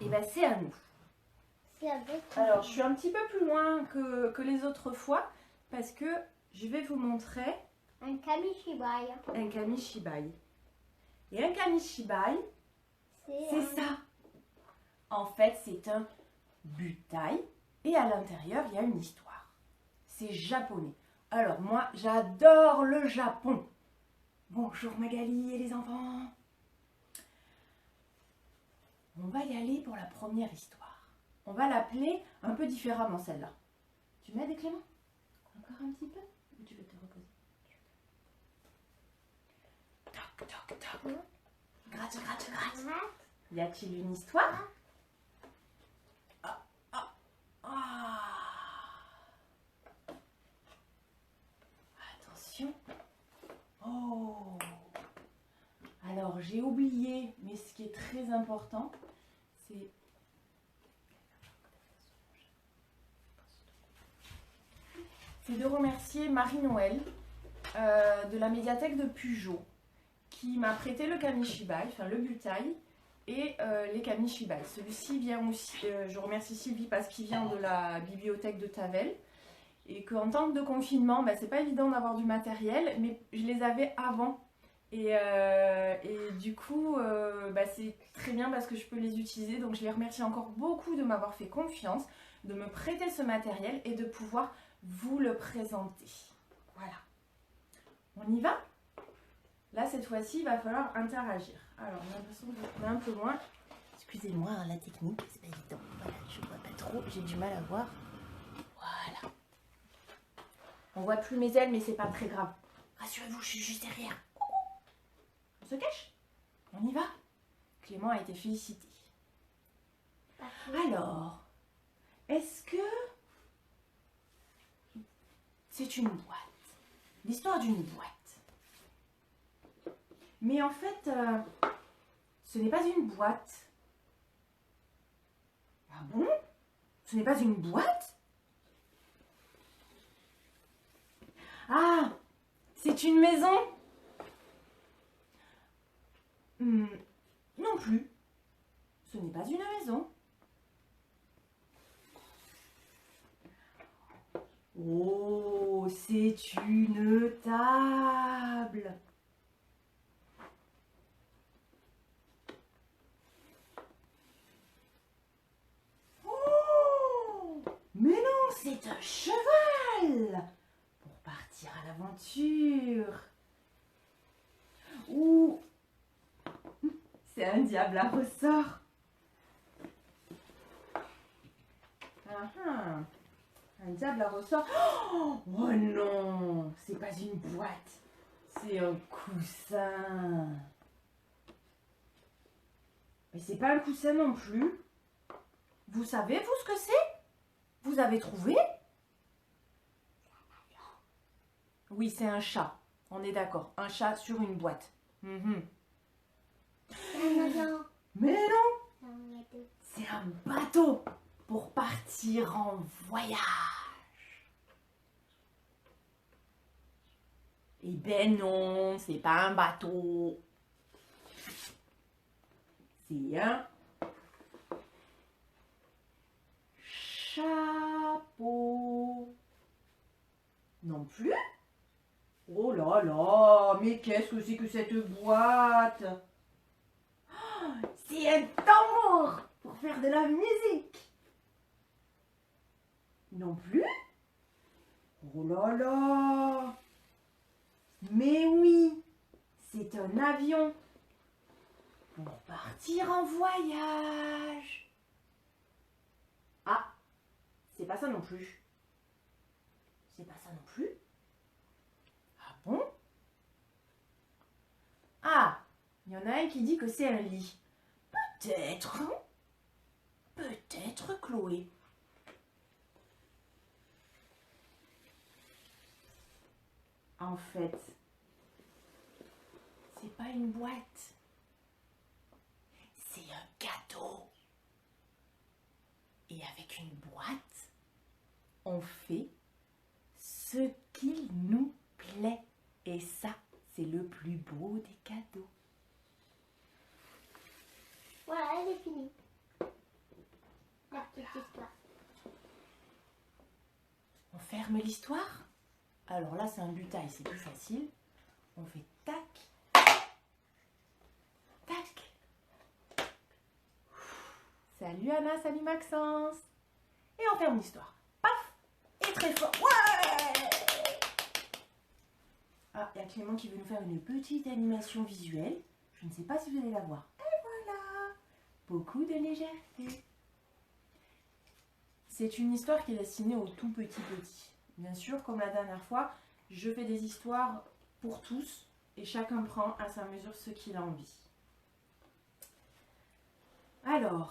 Et ben c'est à nous. Alors, je suis un petit peu plus loin que les autres fois parce que je vais vous montrer un kamishibai. Un kamishibai. Et un kamishibai, c'est ça. En fait, c'est un butai et à l'intérieur, il y a une histoire. C'est japonais. Alors, moi, j'adore le Japon. Bonjour Magali et les enfants. On va y aller pour la première histoire. On va l'appeler un peu différemment celle-là. Tu m'aides Clément? Encore un petit peu? Ou tu veux te reposer? Toc, toc, toc. Gratte, gratte, gratte. Y a-t-il une histoire? Ah, ah, ah. Attention. Oh. Alors, j'ai oublié, mais ce qui est très important, c'est de remercier Marie-Noël de la médiathèque de Pujol qui m'a prêté le kamishibai, enfin le butai et les kamishibai. Celui-ci vient aussi, je remercie Sylvie parce qu'il vient de la bibliothèque de Tavel et qu'en temps de confinement, c'est pas évident d'avoir du matériel, mais je les avais avant. Et du coup, c'est très bien parce que je peux les utiliser. Donc je les remercie encore beaucoup de m'avoir fait confiance, de me prêter ce matériel et de pouvoir vous le présenter. Voilà. On y va? Là, cette fois-ci, il va falloir interagir. Alors, j'ai l'impression qu'on est un peu loin. Excusez-moi, la technique, c'est pas évident. Voilà, je vois pas trop, j'ai du mal à voir. Voilà. On voit plus mes ailes, mais c'est pas très grave. Rassurez-vous, je suis juste derrière. On se cache? On y va? Clément a été félicité. Alors, est-ce que c'est une boîte? L'histoire d'une boîte. Mais en fait, ce n'est pas une boîte. Ah bon? Ce n'est pas une boîte? Ah, c'est une maison? Non plus. Ce n'est pas une maison. Oh, c'est une table. Oh, mais non, c'est un cheval pour partir à l'aventure. Ou c'est un diable à ressort. Un diable à ressort. Oh non, c'est pas une boîte, c'est un coussin. Mais c'est pas un coussin non plus. Vous savez, vous, ce que c'est? Vous avez trouvé? Oui, c'est un chat. On est d'accord. Un chat sur une boîte. Mais non, c'est un bateau pour partir en voyage. Eh ben non, c'est pas un bateau. C'est un chapeau. Non plus? Oh là là, mais qu'est-ce que c'est que cette boîte? Oh, c'est un tambour pour faire de la musique. Non plus? Oh là là. Mais oui, c'est un avion pour partir en voyage. Ah, c'est pas ça non plus. C'est pas ça non plus. Ah bon? Ah, il y en a un qui dit que c'est un lit. Peut-être. Peut-être, Chloé. En fait, c'est pas une boîte. C'est un gâteau. Et avec une boîte, on fait ce qu'il nous plaît. Et ça, c'est le plus beau des cadeaux. Voilà, elle est finie. ferme l'histoire. Alors là, c'est un butail, c'est plus facile. On fait tac, tac. Salut Anna, salut Maxence. Et on ferme l'histoire. Paf. Et très fort. Ouais. Ah, il y a Clément qui veut nous faire une petite animation visuelle. Je ne sais pas si vous allez la voir. Et voilà. Beaucoup de légèreté. C'est une histoire qui est destinée aux tout petits. Bien sûr, comme la dernière fois, je fais des histoires pour tous et chacun prend à sa mesure ce qu'il a envie. Alors,